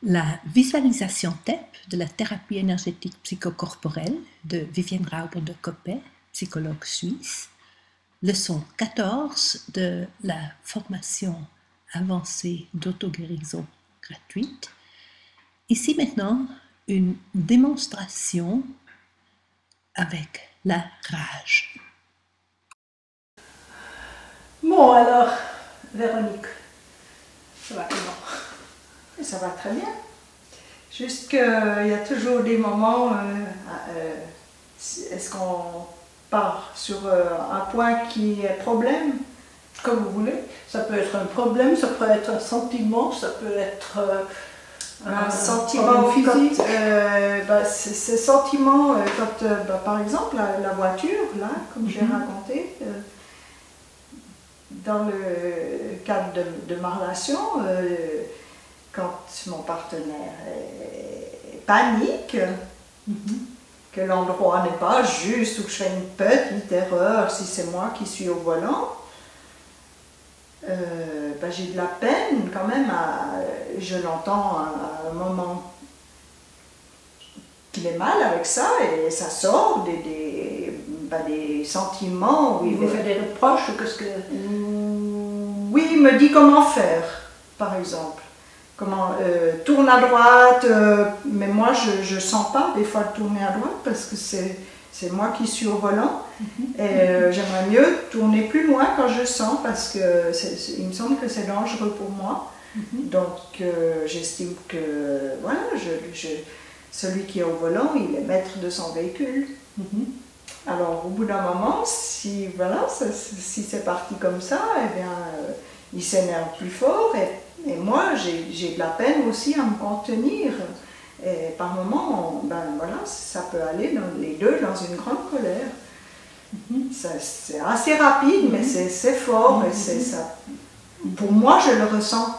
La visualisation TEP de la thérapie énergétique psychocorporelle de Vivienne Rauber de Coppet, psychologue suisse. Leçon 14 de la formation avancée d'auto-guérison gratuite. Ici maintenant, une démonstration avec la rage. Bon alors, Véronique, ça va comment? Ça va très bien. Juste qu'il y a toujours des moments, est-ce qu'on part sur un point qui est problème? Comme vous voulez. Ça peut être un problème, ça peut être un sentiment, ça peut être un sentiment physique. Ces sentiments, quand, par exemple, la voiture, là, comme j'ai raconté, dans le cadre de ma relation, quand mon partenaire panique, que l'endroit n'est pas juste, ou que je fais une petite erreur, si c'est moi qui suis au volant, j'ai de la peine quand même, je l'entends à un moment qu'il est mal avec ça, et ça sort des sentiments. Il vous fait des reproches, ou qu'est-ce que... Oui, il me dit comment faire, par exemple. Comment tourne à droite, mais moi je sens pas des fois de tourner à droite parce que c'est moi qui suis au volant, et j'aimerais mieux tourner plus loin quand je sens, parce que il me semble que c'est dangereux pour moi. Donc j'estime que voilà, celui qui est au volant, il est maître de son véhicule. Alors au bout d'un moment, si c'est parti comme ça, eh bien il s'énerve plus fort, et moi j'ai de la peine aussi à me contenir. Et par moments, ça peut aller les deux dans une grande colère. C'est assez rapide, mais c'est fort, et ça. Pour moi, je le ressens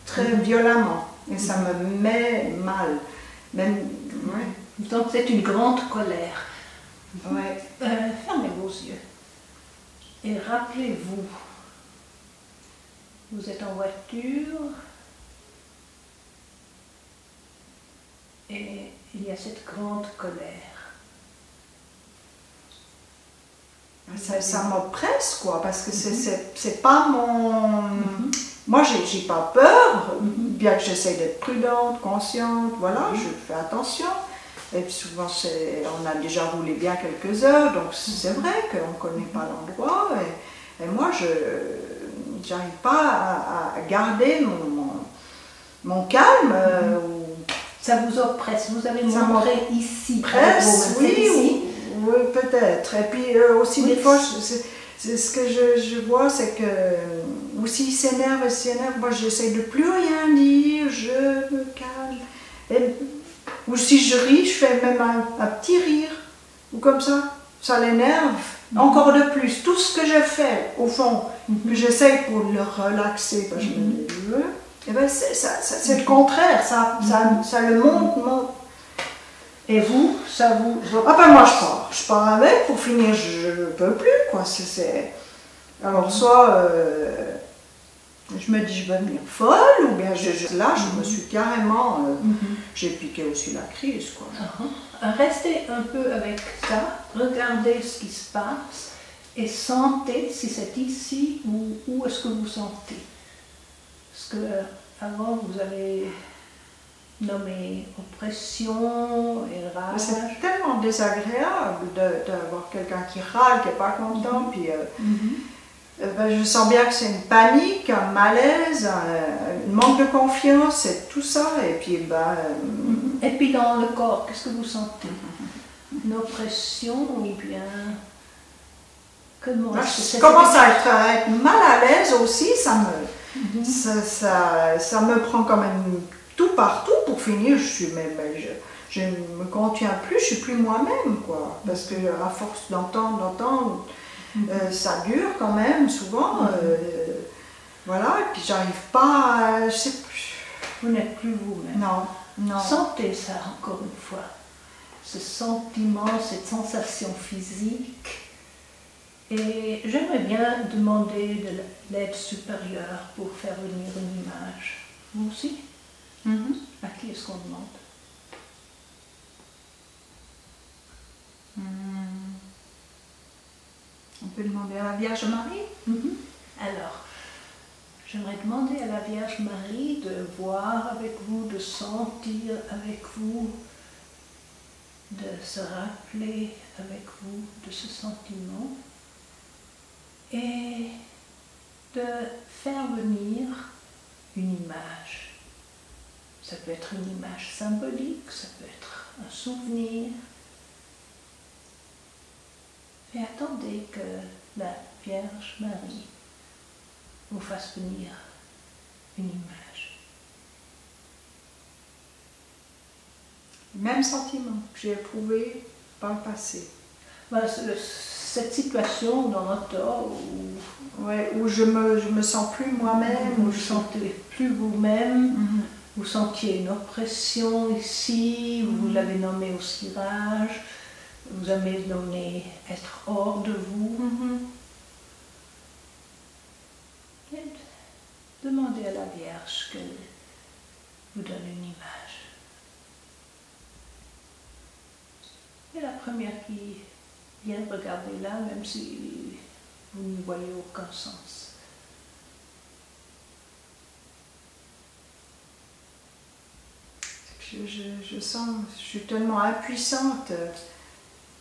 très violemment, et ça me met mal. Donc c'est une grande colère. Fermez vos yeux et rappelez-vous, vous êtes en voiture et il y a cette grande colère. Ça m'oppresse, quoi, parce que c'est pas mon... Moi, j'ai pas peur, bien que j'essaie d'être prudente, consciente, voilà, je fais attention. Et puis souvent, on a déjà roulé bien quelques heures, donc c'est vrai qu'on ne connaît pas l'endroit. Et moi, je n'arrive pas à garder mon calme. Ça vous oppresse, vous avez montré ici. Presse, oui, peut-être. Et puis aussi, des fois, ce que je vois, c'est que aussi il s'énerve, moi j'essaie de plus rien dire, je me calme. Ou si je ris, je fais même un petit rire, ou comme ça l'énerve encore de plus. Tout ce que je fais, au fond, que j'essaye pour le relaxer, je me dis, et ben c'est le contraire, ça le monte. Et vous, ça vous... moi je pars avec, pour finir, je ne peux plus, quoi. Alors soit... je me dis je vais devenir folle, ou bien là je me suis carrément, j'ai piqué aussi la crise, quoi. Restez un peu avec ça, regardez ce qui se passe et sentez si c'est ici ou où est-ce que vous sentez. Parce que avant vous avez nommé oppression et rage. C'est tellement désagréable d'avoir quelqu'un qui râle, qui n'est pas content, puis je sens bien que c'est une panique, un malaise, un manque de confiance, et tout ça, et puis Et puis dans le corps, qu'est-ce que vous sentez? Une oppression, ou bien... Comment je commence à être mal à l'aise aussi, ça me prend quand même tout partout. Pour finir, je ne me contiens plus, je ne suis plus moi-même, quoi, parce que à force d'entendre, ça dure quand même souvent, voilà, et puis j'arrive pas à... Vous n'êtes plus vous-même. Non. Sentez ça encore une fois, ce sentiment, cette sensation physique, et j'aimerais bien demander de l'aide supérieure pour faire venir une image. Vous aussi? À qui qui est-ce qu'on demande? On peut demander à la Vierge Marie. Alors, j'aimerais demander à la Vierge Marie de voir avec vous, de sentir avec vous, de se rappeler avec vous de ce sentiment et de faire venir une image. Ça peut être une image symbolique, ça peut être un souvenir. Et attendez que la Vierge Marie vous fasse venir une image. Le même sentiment que j'ai éprouvé par le passé. Ben, cette situation dans notre corps où Ouais, où je me sens plus moi-même, vous ne vous sentez plus vous-même, vous sentiez une oppression ici, vous l'avez nommé au cirage, vous avez nommé être hors de vous. Et demandez à la Vierge qu'elle vous donne une image. Et la première qui vient regarder là, même si vous n'y voyez aucun sens. Je sens, je suis tellement impuissante.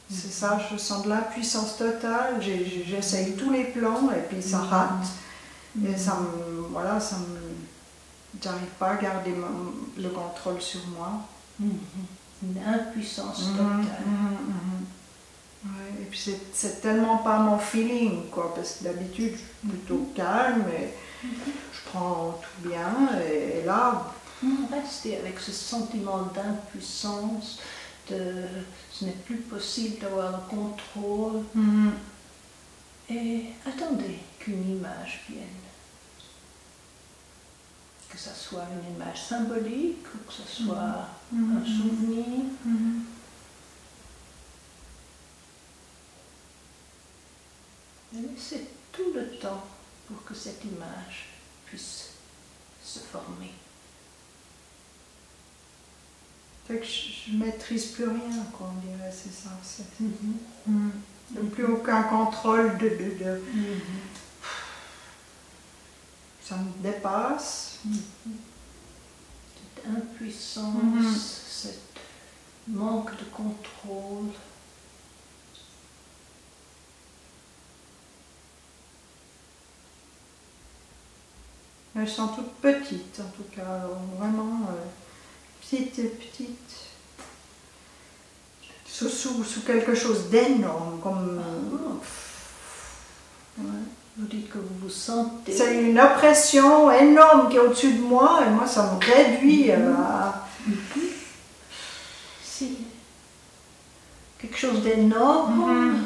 C'est ça, je sens de l'impuissance totale. J'essaye tous les plans et puis ça rate. Et ça me, voilà, j'arrive pas à garder le contrôle sur moi. Une impuissance totale. Ouais, et puis c'est tellement pas mon feeling, quoi, parce que d'habitude je suis plutôt calme et je prends tout bien. Et là, Restez avec ce sentiment d'impuissance, ce n'est plus possible d'avoir le contrôle. Et attendez qu'une image vienne. Que ce soit une image symbolique ou que ce soit un souvenir. Et laissez tout le temps pour que cette image puisse se former. fait que je maîtrise plus rien, quoi, on dirait, c'est ça. Il n'y a plus aucun contrôle ça me dépasse. Cette impuissance, ce manque de contrôle. Elles sont toutes petites, en tout cas, vraiment petites. Sous quelque chose d'énorme, comme... Ouais. Vous dites que vous vous sentez... C'est une oppression énorme qui est au-dessus de moi, et moi, ça me réduit à... Si. Quelque chose d'énorme...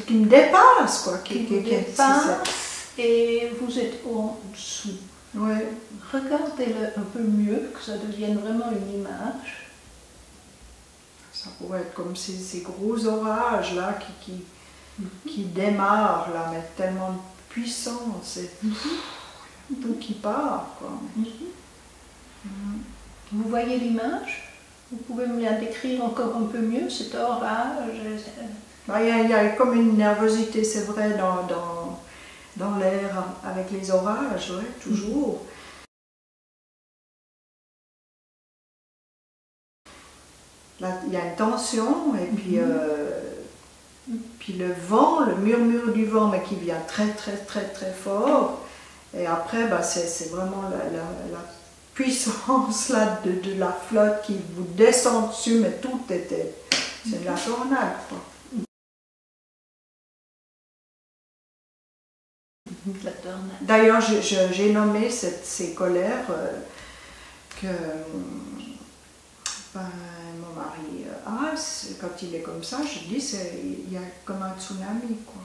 qui me dépasse, quoi. Qui vous dépasse, et vous êtes en dessous. Ouais. Regardez-le un peu mieux, que ça devienne vraiment une image. Ça pourrait être comme ces gros orages là qui démarrent là, mais tellement puissants, c'est tout qui part, quoi. Vous voyez l'image? Vous pouvez me la décrire encore un peu mieux, cet orage? Il y a comme une nervosité, c'est vrai, dans l'air avec les orages, ouais, toujours. Là, il y a une tension, et puis le vent, le murmure du vent, mais qui vient très fort. Et après, c'est vraiment la puissance là, de la flotte qui vous descend dessus, mais tout était... C'est de la tornade, quoi. D'ailleurs, j'ai nommé ces colères que mon mari a, quand il est comme ça, je dis, il y a comme un tsunami, quoi.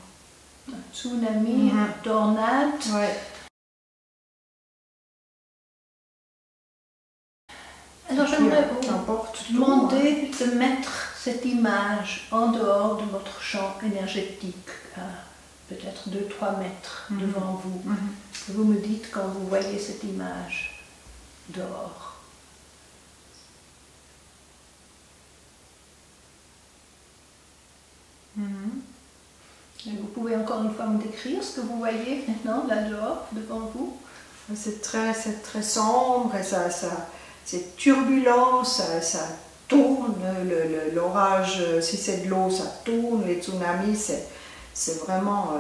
Un tsunami, une tornade. Ouais. Alors j'aimerais vous demander tout, de mettre cette image en dehors de votre champ énergétique, à peut-être 2-3 mètres devant vous. Vous me dites quand vous voyez cette image dehors. encore une fois me décrire ce que vous voyez maintenant là dehors, devant vous? C'est très sombre et c'est turbulent, ça tourne, l'orage, si c'est de l'eau, ça tourne, les tsunamis, c'est vraiment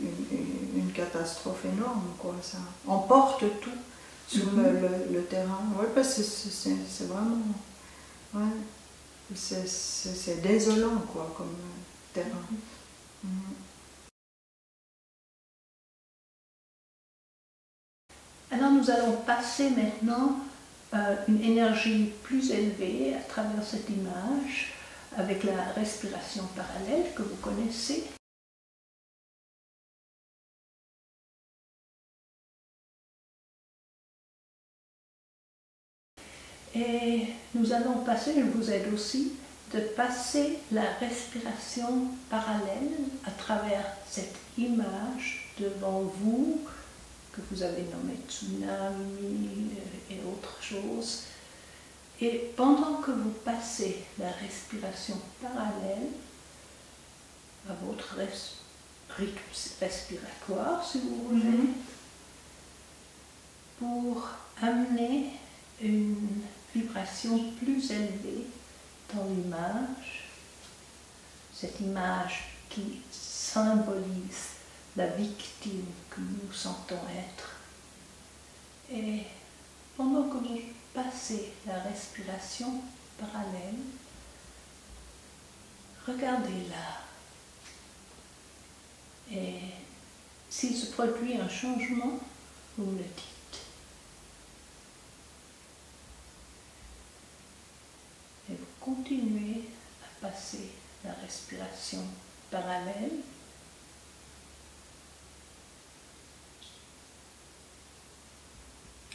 une catastrophe énorme, quoi. Ça emporte tout sur le terrain. Ouais, parce que c'est vraiment... Ouais, c'est désolant, quoi, comme terrain. Alors nous allons passer maintenant une énergie plus élevée à travers cette image avec la respiration parallèle que vous connaissez. Et nous allons passer, je vous aide aussi, de passer la respiration parallèle à travers cette image devant vous, que vous avez nommé tsunami et autres choses. Et pendant que vous passez la respiration parallèle à votre rythme respiratoire, si vous voulez, pour amener une vibration plus élevée dans l'image, cette image qui symbolise la victime que nous sentons être. Et pendant que vous passez la respiration parallèle, regardez-la. Et s'il se produit un changement, vous me le dites. Et vous continuez à passer la respiration parallèle.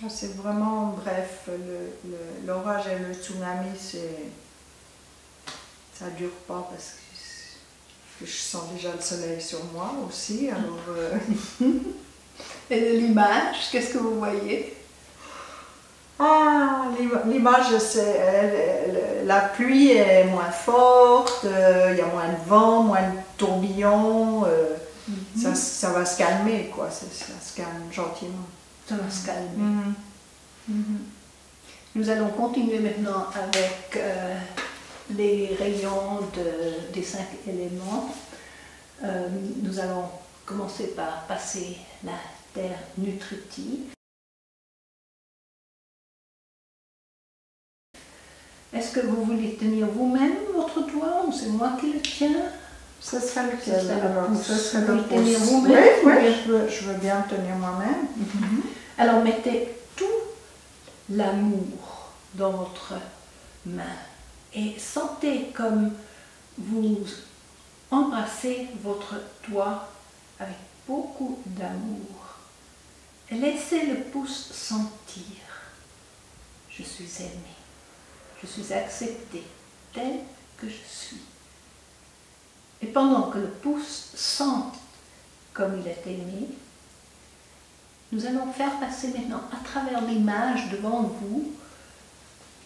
C'est vraiment bref, l'orage et le tsunami, ça ne dure pas parce que je sens déjà le soleil sur moi aussi. Alors, Et l'image, qu'est-ce que vous voyez? Ah, l'image, c'est la pluie est moins forte, il y a moins de vent, moins de tourbillons, ça va se calmer, quoi, ça se calme gentiment. Ça va se calmer. Nous allons continuer maintenant avec les rayons des 5 éléments. Nous allons commencer par passer la terre nutritive. Est-ce que vous voulez tenir vous-même votre doigt ou c'est moi qui le tiens? Ça serait le Ça serait le pouce. Ça serait Vous le voulez tenir pouce. vous-même? Oui, je veux bien tenir moi-même. Alors mettez tout l'amour dans votre main et sentez comme vous embrassez votre doigt avec beaucoup d'amour. Et laissez le pouce sentir. Je suis aimée. Je suis acceptée telle que je suis. Et pendant que le pouce sente comme il est aimé, nous allons faire passer maintenant à travers l'image devant vous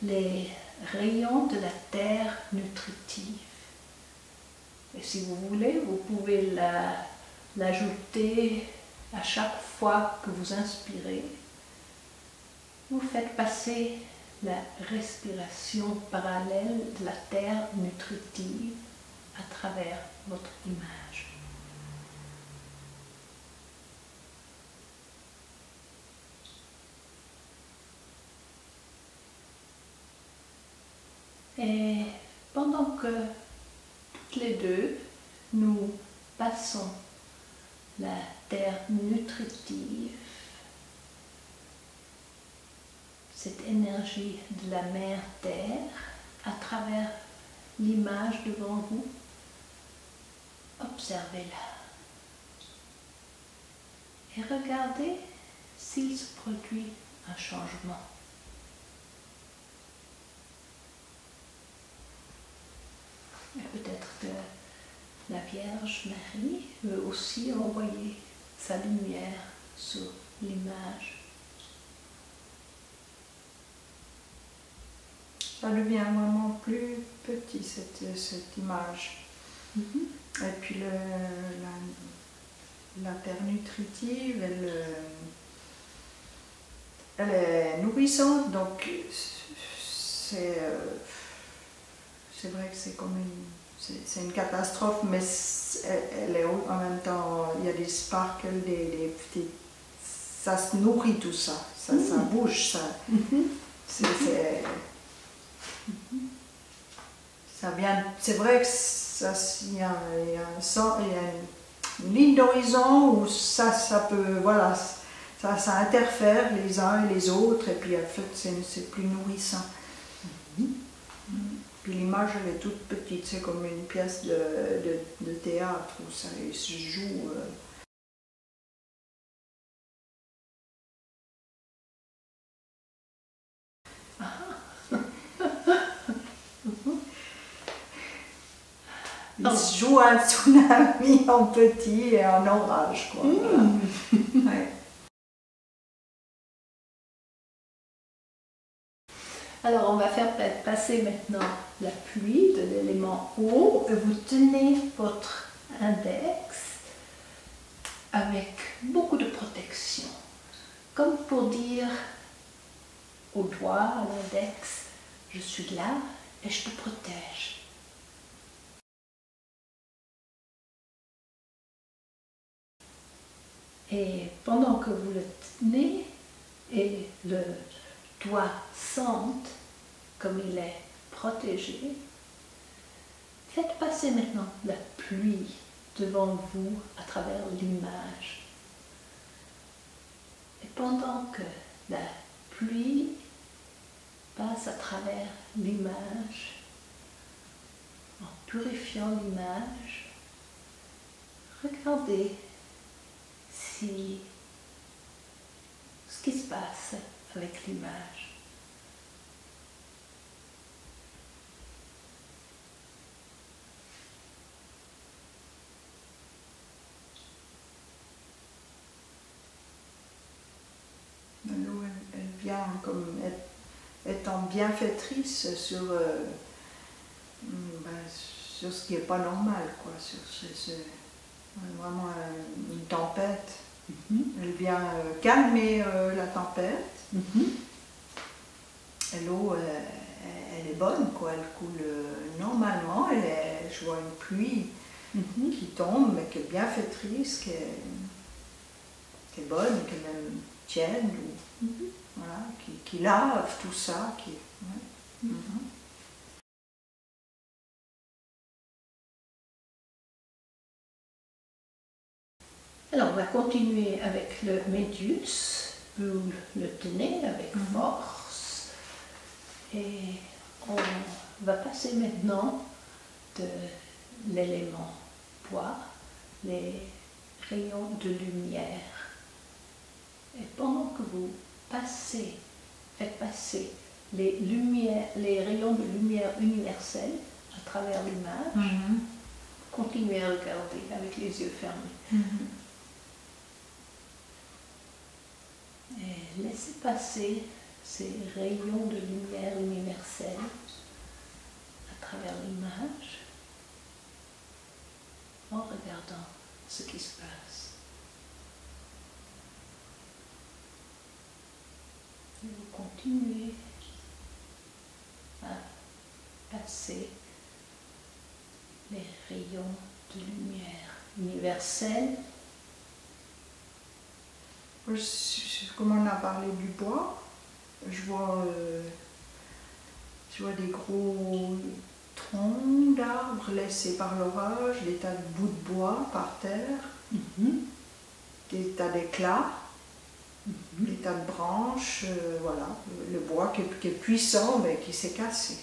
les rayons de la terre nutritive. Et si vous voulez, vous pouvez l'ajouter à chaque fois que vous inspirez. Vous faites passer la respiration parallèle de la terre nutritive à travers votre image. Et pendant que toutes les deux, nous passons la terre nutritive, cette énergie de la mère terre, à travers l'image devant vous, observez-la. Et regardez s'il se produit un changement. Et peut-être que la Vierge Marie veut aussi envoyer sa lumière sur l'image. Ça devient vraiment plus petit, cette image. Et puis la terre nutritive, elle est nourrissante, donc c'est vrai que c'est comme c'est une catastrophe, mais elle est en même temps, il y a des sparkles, des petits, ça se nourrit tout ça, ça bouge, ça, ça vient, c'est vrai que il y a une ligne d'horizon où ça peut, voilà, ça interfère les uns et les autres, et puis en fait c'est plus nourrissant. Puis l'image elle est toute petite, c'est comme une pièce de théâtre où ça se joue. Il se joue un tsunami en petit et en orage, quoi. Voilà. Ouais. Alors on va faire passer maintenant la pluie de l'élément eau. Vous tenez votre index avec beaucoup de protection, comme pour dire au doigt, à l'index, je suis là et je te protège. Et pendant que vous le tenez et le doigt sente comme il est protégé, faites passer maintenant la pluie devant vous à travers l'image. Et pendant que la pluie passe à travers l'image, en purifiant l'image, regardez ce qui se passe avec l'image. L'eau, elle vient comme étant bienfaitrice sur ce qui n'est pas normal, quoi, sur vraiment une tempête. Elle vient calmer la tempête. Et l'eau, elle est bonne, quoi. Elle coule normalement. Je vois une pluie qui tombe, mais qui est bienfaitrice, qui est bonne, qui est même tiède, voilà, qui lave tout ça. Ouais. Alors on va continuer avec le médius. Vous le tenez avec force. Et on va passer maintenant de l'élément bois, les rayons de lumière. Et pendant que vous faites passer les rayons de lumière universels à travers l'image, continuez à regarder avec les yeux fermés. Et laissez passer ces rayons de lumière universelle à travers l'image en regardant ce qui se passe. Et vous continuez à passer les rayons de lumière universelle. Comme on a parlé du bois, je vois des gros troncs d'arbres laissés par l'orage, des tas de bouts de bois par terre, des tas d'éclats, des tas de branches, voilà, le bois qui est puissant mais qui s'est cassé.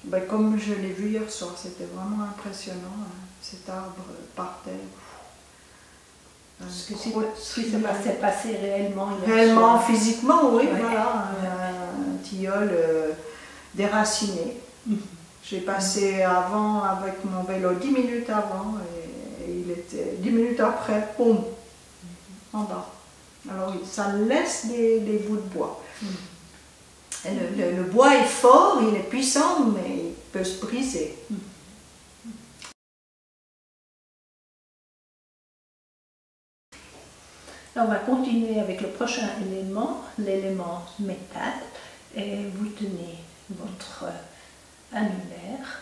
Ben, comme je l'ai vu hier soir, c'était vraiment impressionnant, hein, cet arbre par terre. Ce qui s'est passé réellement hier réellement, soir. Physiquement, oui, Ouais. voilà, un tilleul déraciné. J'ai passé avant avec mon vélo 10 minutes avant et il était 10 minutes après, boum, en bas. Alors oui, ça laisse des bouts de bois. Et le bois est fort, il est puissant, mais il peut se briser. On va continuer avec le prochain élément, l'élément métal, et vous tenez votre annulaire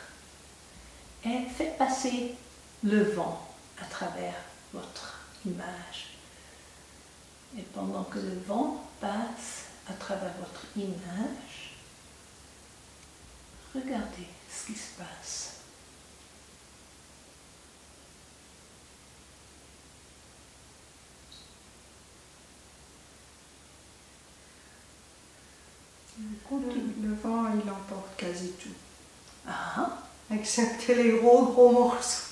et faites passer le vent à travers votre image. Et pendant que le vent passe à travers votre image, regardez ce qui se passe. Le vent, il emporte quasi tout. Ah, Excepté les gros morceaux.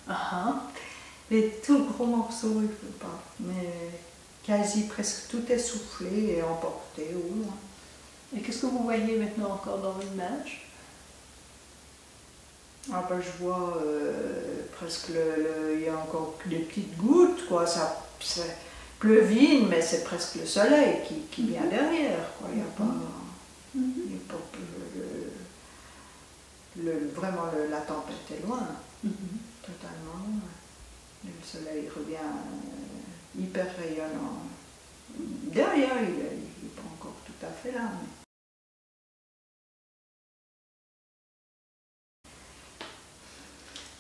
ah, Les tout gros morceaux, il ne peut pas. Mais quasi presque tout est soufflé et emporté au loin. et qu'est-ce que vous voyez maintenant encore dans l'image? Ah ben, je vois presque il y a encore des petites gouttes, quoi. Ça pleuvine, mais c'est presque le soleil qui vient derrière, quoi. Il n'y a pas, il y a pas vraiment la tempête est loin, totalement loin. Et le soleil revient hyper rayonnant. Derrière, il n'est pas encore tout à fait là. Mais...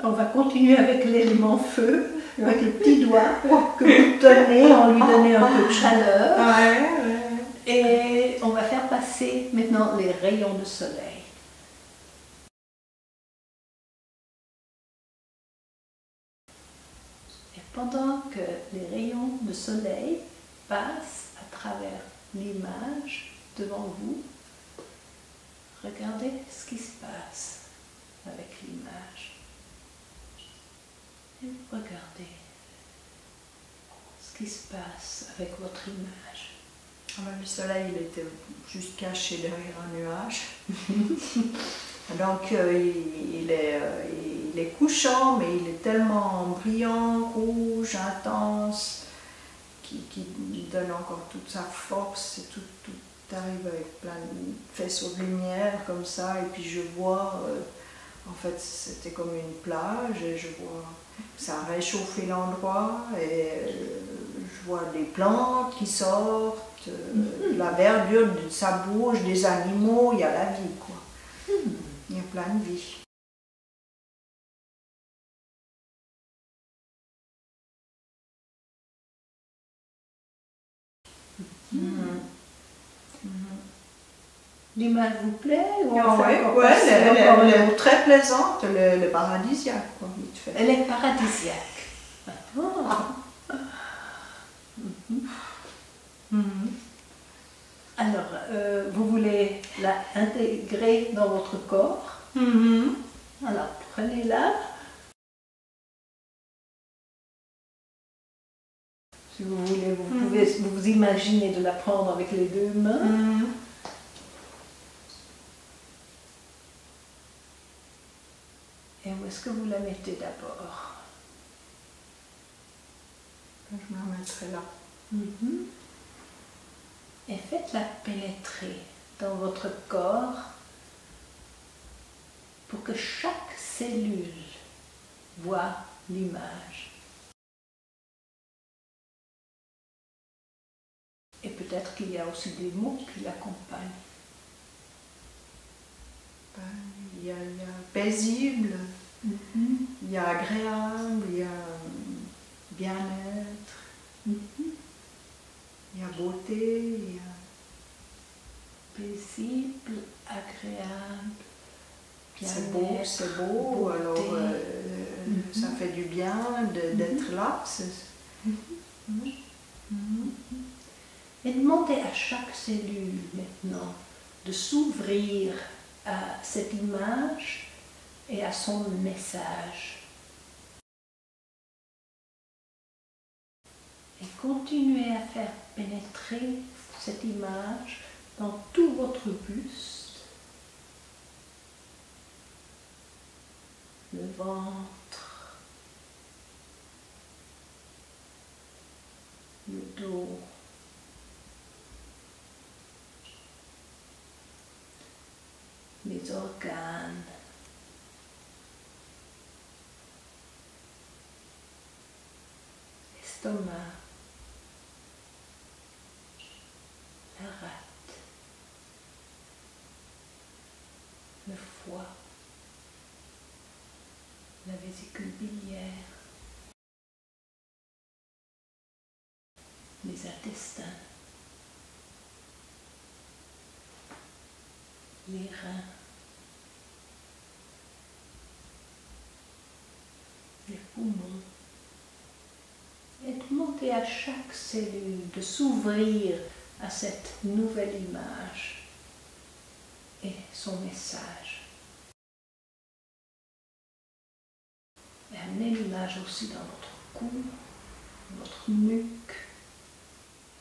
On va continuer avec l'élément feu, avec le petit doigt que vous tenez, on lui donne un peu de chaleur. Et on va faire passer maintenant les rayons de soleil. Et pendant que les rayons de soleil passent à travers l'image devant vous, regardez ce qui se passe avec l'image. Et regardez ce qui se passe avec votre image. Ah ben, le soleil, il était juste caché derrière un nuage. Donc il est couchant, mais il est tellement brillant, rouge, intense, qui donne encore toute sa force. Et tout arrive avec plein de faisceaux de lumière comme ça. Et puis je vois, en fait c'était comme une plage, et je vois ça a réchauffé l'endroit, et je vois des plantes qui sortent, de la verdure, ça bouge, des animaux, il y a la vie, quoi. Il y a plein de vie. L'image vous plaît ou Ah ouais, elle est très plaisante, le paradisiaque, quoi, vite fait. Elle est paradisiaque. Ah. Alors, vous voulez la intégrer dans votre corps. Alors, prenez-la. Si vous voulez, vous pouvez vous imaginer de la prendre avec les deux mains. Et où est-ce que vous la mettez d'abord? Je me la mettrai là. Et faites-la pénétrer dans votre corps pour que chaque cellule voit l'image. Et peut-être qu'il y a aussi des mots qui l'accompagnent. Il y a paisible, il y a agréable, il y a bien-être, il y a beauté, il y a paisible, agréable, bien-être. C'est beau, beauté. Alors ça fait du bien d'être là. Et demandez à chaque cellule maintenant de s'ouvrir à cette image et à son message. Et continuez à faire pénétrer cette image dans tout votre buste, le ventre, le dos, les organes, l'estomac, le foie, la vésicule biliaire, les intestins, les reins, les poumons, et demander à chaque cellule de s'ouvrir à cette nouvelle image et son message. Et amenez l'image aussi dans votre cou, votre nuque,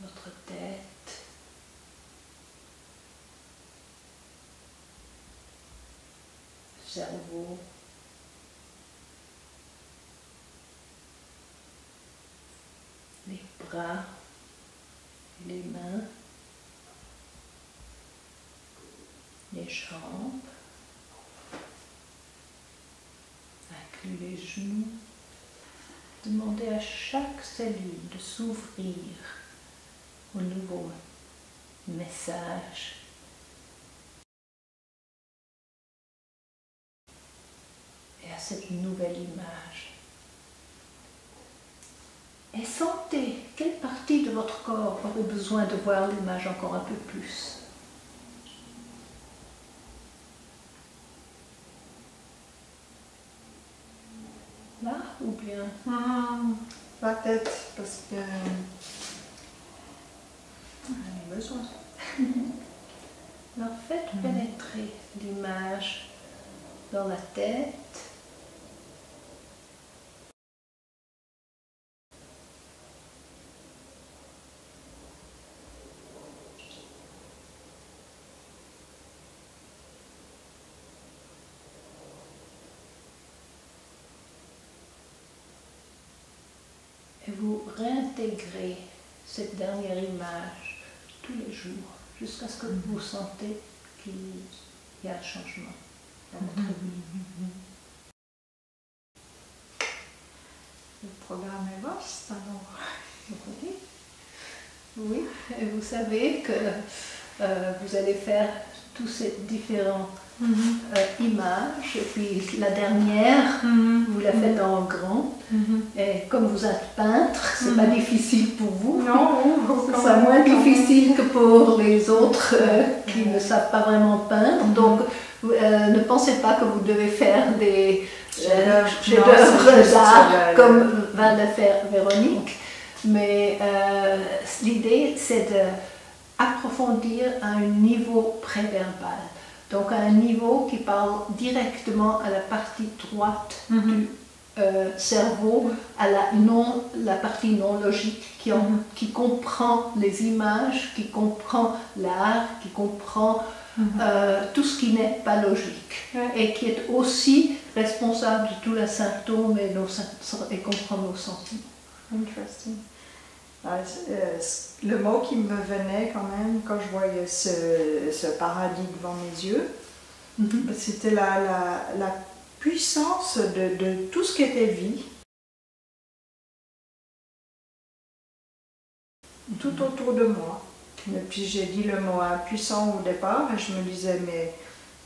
votre tête, le cerveau, les bras, les mains, les jambes, inclus les genoux. Demandez à chaque cellule de s'ouvrir au nouveau message. Et à cette nouvelle image. Et sentez quelle partie de votre corps aurait besoin de voir l'image encore un peu plus. Là ou bien La tête, parce que j'en ai besoin. Alors faites pénétrer l'image dans la tête. Et vous réintégrez cette dernière image tous les jours jusqu'à ce que vous sentez qu'il y a un changement dans votre vie. Le programme est vaste alors. Oui. Oui, et vous savez que vous allez faire tous ces différents images, et puis la dernière, vous la faites en grand, et comme vous êtes peintre, c'est pas difficile pour vous, Non, c'est moins difficile que pour les autres qui ne savent pas vraiment peindre, donc ne pensez pas que vous devez faire des chefs-d'œuvre d'art comme va le faire Véronique, mais l'idée c'est d'approfondir à un niveau préverbal. Donc à un niveau qui parle directement à la partie droite du cerveau, à la partie non logique, qui comprend les images, qui comprend l'art, qui comprend tout ce qui n'est pas logique, et qui est aussi responsable de tous les symptômes et comprend nos sentiments. Interesting. Le mot qui me venait quand même quand je voyais ce paradis devant mes yeux, c'était la puissance de tout ce qui était vie, tout autour de moi. Et puis j'ai dit le mot impuissant au départ et je me disais mais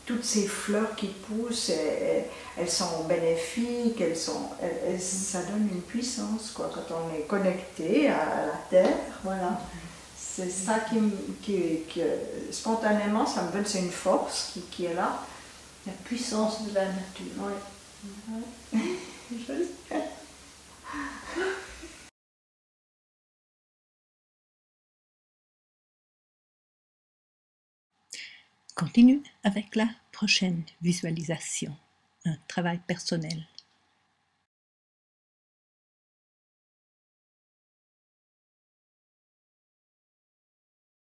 toutes ces fleurs qui poussent, elles sont bénéfiques, ça donne une puissance quoi, quand on est connecté à la terre, voilà. C'est ça qui spontanément, ça me donne, c'est une force qui est là. La puissance de la nature. Ouais. Joli. Continue avec la prochaine visualisation, un travail personnel.